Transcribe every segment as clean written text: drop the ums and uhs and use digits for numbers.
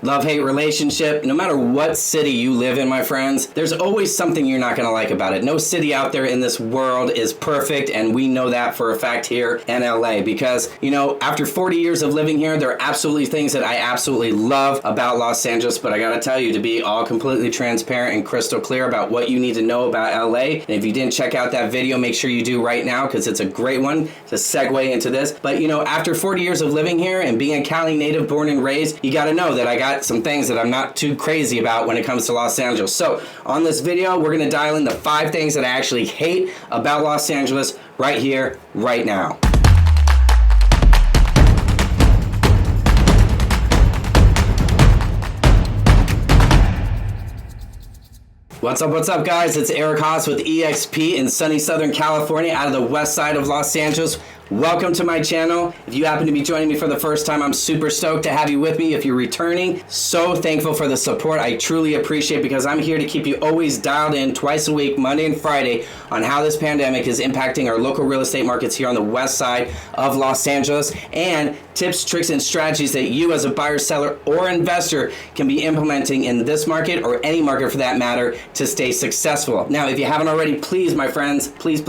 Love-hate relationship. No matter what city you live in, my friends, there's always something you're not going to like about it. No city out there in this world is perfect, and we know that for a fact here in LA because, after 40 years of living here, there are absolutely things that I absolutely love about Los Angeles, but I got to tell you, to be all completely transparent and crystal clear about what you need to know about LA, and if you didn't check out that video, make sure you do right now because it's a great one to segue into this. But, after 40 years of living here and being a Cali native, born and raised, you got to know that I got some things that I'm not too crazy about when it comes to Los Angeles. So on this video, we're going to dial in the 5 things that I actually hate about Los Angeles right here, right now. What's up, guys? It's Eric Haas with EXP in sunny Southern California out of the west side of Los Angeles. Welcome to my channel. If you happen to be joining me for the first time, I'm super stoked to have you with me. If you're returning, so thankful for the support. I truly appreciate it because I'm here to keep you always dialed in twice a week, Monday and Friday, on how this pandemic is impacting our local real estate markets here on the west side of Los Angeles, and tips, tricks, and strategies that you as a buyer, seller, or investor can be implementing in this market or any market for that matter to stay successful. Now, if you haven't already, please, my friends, please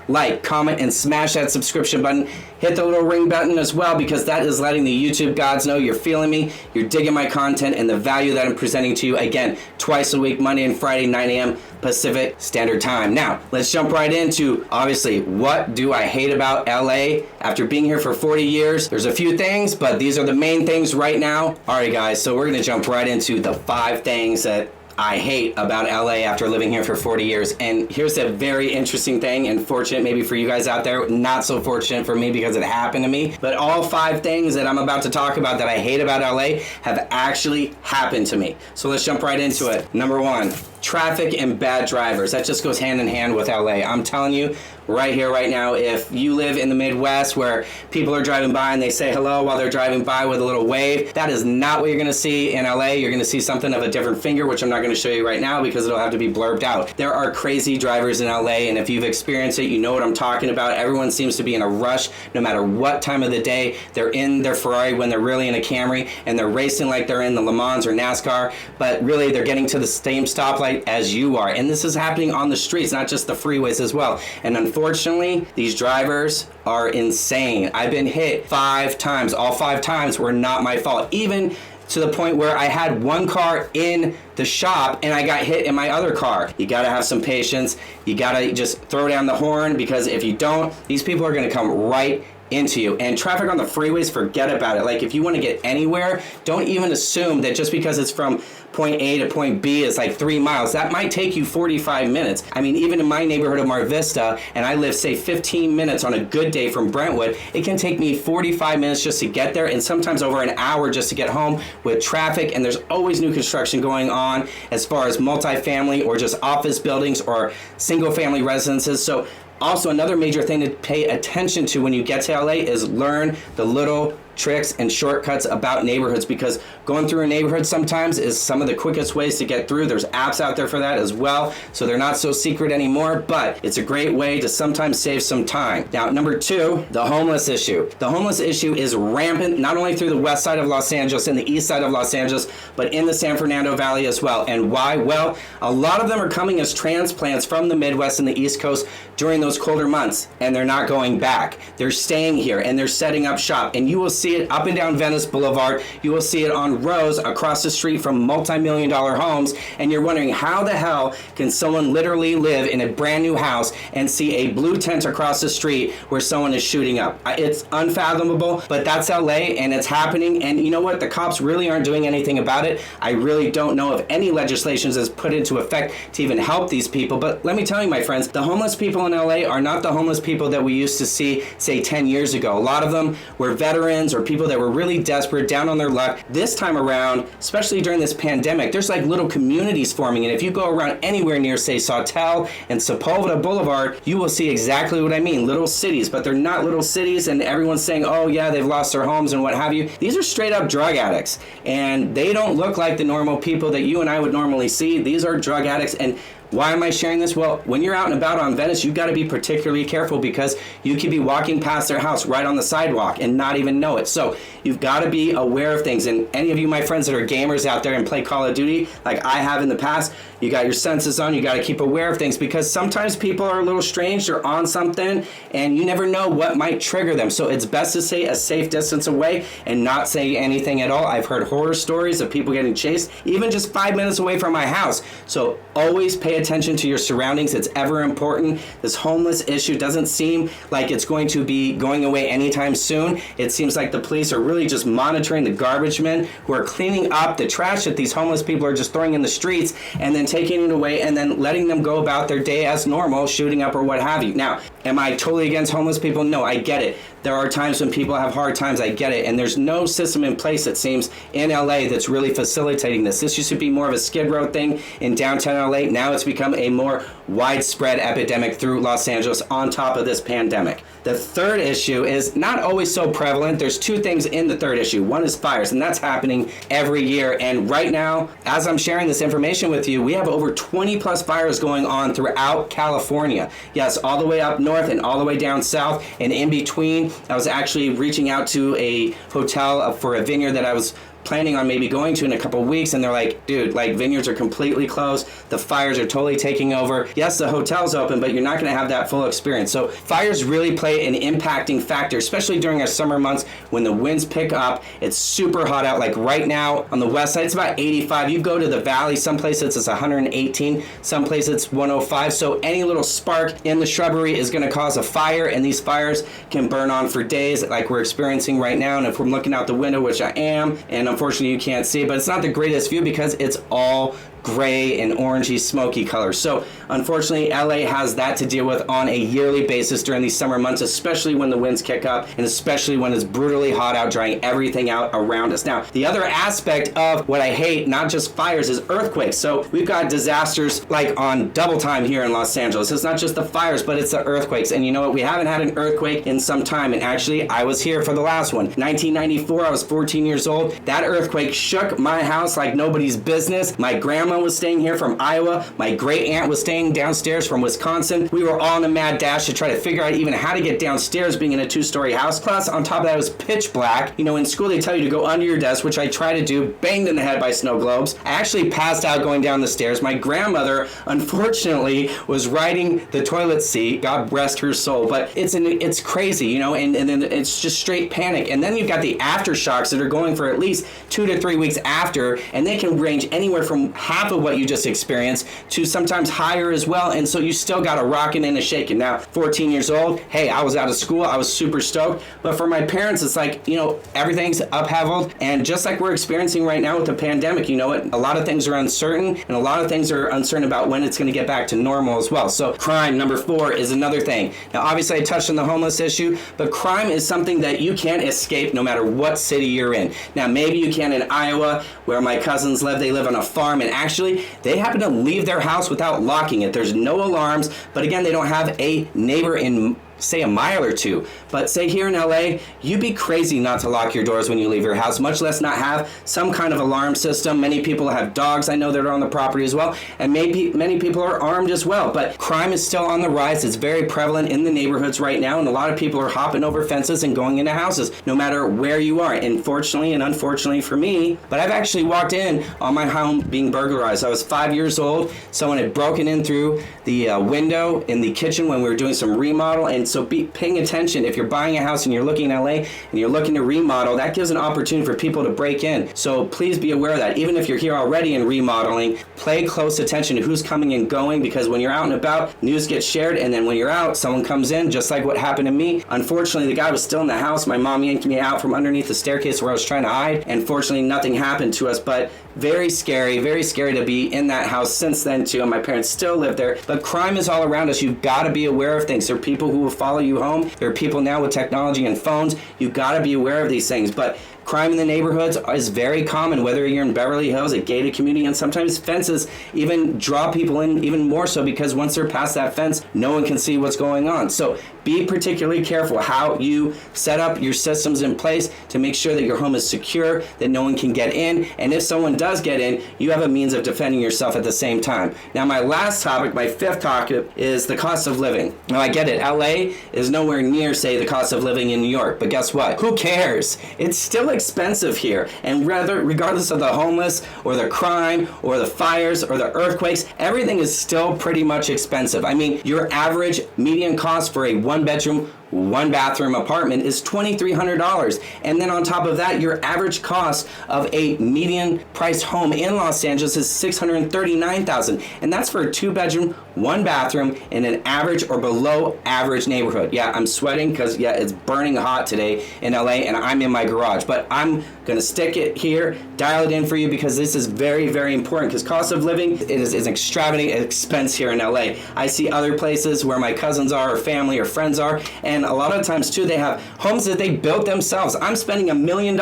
like, comment, and smash that subscription button. Hit the little ring button as well because that is letting the YouTube gods know you're feeling me, you're digging my content, and the value that I'm presenting to you, again, twice a week, Monday and Friday, 9 a.m. Pacific Standard Time. Now, let's jump right into, obviously, what do I hate about LA? After being here for 40 years, there's a few things, but these are the main things right now. All right, guys, so we're going to jump right into the 5 things that I hate about LA after living here for 40 years. And here's a very interesting thing, and fortunate maybe for you guys out there, not so fortunate for me because it happened to me, but all 5 things that I'm about to talk about that I hate about LA have actually happened to me. So let's jump right into it. Number 1, traffic and bad drivers. That just goes hand in hand with LA. I'm telling you, right here, right now, if you live in the Midwest where people are driving by and they say hello while they're driving by with a little wave, that is not what you're going to see in LA. You're going to see something of a different finger, which I'm not going to show you right now because it'll have to be blurbed out. There are crazy drivers in LA, and if you've experienced it, you know what I'm talking about. Everyone seems to be in a rush no matter what time of the day. They're in their Ferrari when they're really in a Camry, and they're racing like they're in the Le Mans or NASCAR, but really they're getting to the same stoplight as you are. And this is happening on the streets, not just the freeways as well. And unfortunately, these drivers are insane. I've been hit 5 times. All 5 times were not my fault. Even to the point where I had one car in the shop and I got hit in my other car. You gotta have some patience. You gotta just throw down the horn because if you don't, these people are gonna come right into you. And traffic on the freeways, forget about it. Like, if you want to get anywhere, don't even assume that just because it's from point A to point B is like 3 miles. That might take you 45 minutes. I mean, even in my neighborhood of Mar Vista, and I live, say, 15 minutes on a good day from Brentwood, it can take me 45 minutes just to get there, and sometimes over an hour just to get home with traffic. And there's always new construction going on as far as multifamily or just office buildings or single family residences. So also, another major thing to pay attention to when you get to LA is learn the little tricks and shortcuts about neighborhoods, because going through a neighborhood sometimes is some of the quickest ways to get through. There's apps out there for that as well, so they're not so secret anymore, but it's a great way to sometimes save some time. Now, number 2, the homeless issue. The homeless issue is rampant, not only through the west side of Los Angeles and the east side of Los Angeles, but in the San Fernando Valley as well. And why? Well, a lot of them are coming as transplants from the Midwest and the East Coast during those colder months, and they're not going back. They're staying here and they're setting up shop, and you will see it up and down Venice Boulevard. You will see it on Rose across the street from multi-million-dollar homes, and you're wondering how the hell can someone literally live in a brand new house and see a blue tent across the street where someone is shooting up. It's unfathomable, but that's LA and it's happening. And you know what? The cops really aren't doing anything about it. I really don't know if any legislation is put into effect to even help these people. But let me tell you, my friends, the homeless people in LA are not the homeless people that we used to see, say, 10 years ago. A lot of them were veterans or people that were really desperate, down on their luck. This time around, especially during this pandemic, there's like little communities forming. And if you go around anywhere near, say, Sawtelle and Sepulveda Boulevard, you will see exactly what I mean. Little cities, but they're not little cities. And everyone's saying, oh yeah, they've lost their homes and what have you. These are straight up drug addicts. And they don't look like the normal people that you and I would normally see. These are drug addicts. And Why am I sharing this? Well, when you're out and about on Venice, you've got to be particularly careful because you could be walking past their house right on the sidewalk and not even know it. So you've got to be aware of things. And any of you, my friends that are gamers out there and play Call of Duty, like I have in the past, you got your senses on, you got to keep aware of things because sometimes people are a little strange, they're on something, and you never know what might trigger them. So it's best to stay a safe distance away and not say anything at all. I've heard horror stories of people getting chased, even just 5 minutes away from my house. So always pay attention to your surroundings. It's ever important. This homeless issue doesn't seem like it's going to be going away anytime soon. It seems like the police are really just monitoring the garbage men who are cleaning up the trash that these homeless people are just throwing in the streets and then taking it away and then letting them go about their day as normal, shooting up or what have you. Now, am I totally against homeless people? No, I get it. There are times when people have hard times, I get it. And there's no system in place, it seems, in LA that's really facilitating this. This used to be more of a Skid Row thing in downtown LA. Now it's become a more widespread epidemic through Los Angeles on top of this pandemic. The third issue is not always so prevalent. There's two things in the third issue. One is fires, and that's happening every year. And right now, as I'm sharing this information with you, we have over 20 plus fires going on throughout California. Yes, all the way up north and all the way down south and in between. I was actually reaching out to a hotel for a vineyard that I was planning on maybe going to in a couple weeks, and they're like, dude, like vineyards are completely closed, the fires are totally taking over. Yes, the hotel's open, but you're not going to have that full experience. So fires really play an impacting factor, especially during our summer months when the winds pick up. It's super hot out. Like right now on the west side, it's about 85. You go to the valley, some places it's 118, some places it's 105. So any little spark in the shrubbery is going to cause a fire, and these fires can burn on for days like we're experiencing right now. And if I'm looking out the window, which I am, and unfortunately you can't see, but it's not the greatest view because it's all gray and orangey smoky colors. So unfortunately LA has that to deal with on a yearly basis during these summer months, especially when the winds kick up and especially when it's brutally hot out, drying everything out around us. Now, the other aspect of what I hate, not just fires, is earthquakes. So we've got disasters like on double time here in Los Angeles. It's not just the fires, but it's the earthquakes. And you know what? We haven't had an earthquake in some time. And actually, I was here for the last one. 1994, I was 14 years old. That earthquake shook my house like nobody's business. My grandma was staying here from Iowa. My great aunt was staying downstairs from Wisconsin. We were all in a mad dash to try to figure out even how to get downstairs being in a two-story house. Plus, on top of that, it was pitch black. You know, in school they tell you to go under your desk, which I try to do, banged in the head by snow globes. I actually passed out going down the stairs. My grandmother, unfortunately, was riding the toilet seat. God rest her soul. But it's crazy, you know, and then it's just straight panic. And then you've got the aftershocks that are going for at least 2 to 3 weeks after, and they can range anywhere from half of what you just experienced to sometimes higher as well. And so you still got a rocking and a shaking. Now, 14 years old, hey, I was out of school, I was super stoked. But for my parents, it's like, you know, everything's upheld. And just like we're experiencing right now with the pandemic, you know what? A lot of things are uncertain, and a lot of things are uncertain about when it's going to get back to normal as well. So crime, number 4, is another thing. Now, obviously, I touched on the homeless issue, but crime is something that you can't escape no matter what city you're in. Now, maybe you can in Iowa, where my cousins live. They live on a farm, and actually, they happen to leave their house without locking it. There's no alarms, but again, they don't have a neighbor in, say, a mile or two. But say here in LA, you'd be crazy not to lock your doors when you leave your house, much less not have some kind of alarm system. Many people have dogs, I know, that are on the property as well, and maybe many people are armed as well. But crime is still on the rise. It's very prevalent in the neighborhoods right now, and a lot of people are hopping over fences and going into houses, no matter where you are. And fortunately and unfortunately for me, but I've actually walked in on my home being burglarized. I was 5 years old. Someone had broken in through the window in the kitchen when we were doing some remodel, and so be paying attention. If you're buying a house and you're looking in LA and you're looking to remodel, that gives an opportunity for people to break in. So please be aware of that. Even if you're here already in remodeling, pay close attention to who's coming and going, because when you're out and about, news gets shared, and then when you're out, someone comes in, just like what happened to me. Unfortunately, the guy was still in the house. My mom yanked me out from underneath the staircase where I was trying to hide, and fortunately nothing happened to us, but very scary to be in that house since then too, and my parents still live there. But crime is all around us. You've got to be aware of things. There are people who will follow you home. There are people now with technology and phones. You've got to be aware of these things. But Crime in the neighborhoods is very common, whether you're in Beverly Hills, a gated community, and sometimes fences even draw people in even more so because once they're past that fence, no one can see what's going on. So be particularly careful how you set up your systems in place to make sure that your home is secure, that no one can get in, and if someone does get in, you have a means of defending yourself at the same time. Now, my last topic, my fifth topic, is the cost of living. Now, I get it. LA is nowhere near, say, the cost of living in New York, but guess what? Who cares? It's still expensive here, and regardless of the homeless or the crime or the fires or the earthquakes, everything is still pretty much expensive. I mean, your average median cost for a one-bedroom, one-bathroom apartment is $2,300. And then on top of that, your average cost of a median priced home in Los Angeles is $639,000. And that's for a two-bedroom, one-bathroom in an average or below average neighborhood. Yeah, I'm sweating because, yeah, it's burning hot today in LA and I'm in my garage. But I'm going to stick it here, dial it in for you because this is very, very important because cost of living is an extravagant expense here in LA. I see other places where my cousins are or family or friends are, and a lot of times too, they have homes that they built themselves. I'm spending $1 million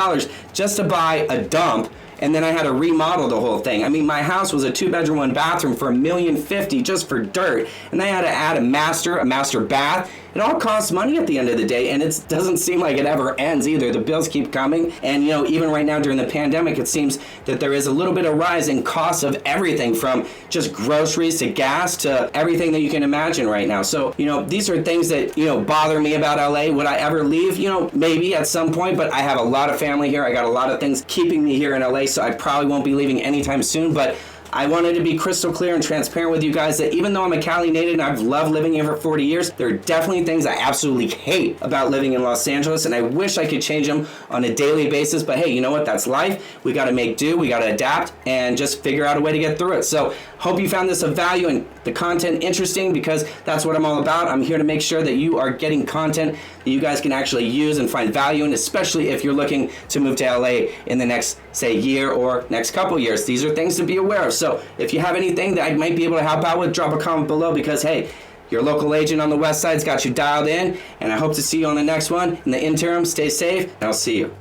just to buy a dump, and then I had to remodel the whole thing. I mean, my house was a two-bedroom, one-bathroom for $1,050,000 just for dirt, and I had to add a master bath. It all costs money at the end of the day, and it doesn't seem like it ever ends either. The bills keep coming, and even right now during the pandemic, it seems that there is a little bit of rise in costs of everything from just groceries to gas to everything that you can imagine right now. So, these are things that, bother me about LA. Would I ever leave? Maybe at some point, but I have a lot of family here. I got a lot of things keeping me here in LA, so I probably won't be leaving anytime soon, but I wanted to be crystal clear and transparent with you guys that even though I'm a Cali native and I've loved living here for 40 years, there are definitely things I absolutely hate about living in Los Angeles, and I wish I could change them on a daily basis, but hey, you know what? That's life. We got to make do, we got to adapt, and just figure out a way to get through it. So hope you found this of value and the content interesting because that's what I'm all about. I'm here to make sure that you are getting content that you guys can actually use and find value in, especially if you're looking to move to LA in the next, say, year or next couple years. These are things to be aware of. So if you have anything that I might be able to help out with, drop a comment below because, hey, your local agent on the west side's got you dialed in, and I hope to see you on the next one. In the interim, stay safe, and I'll see you.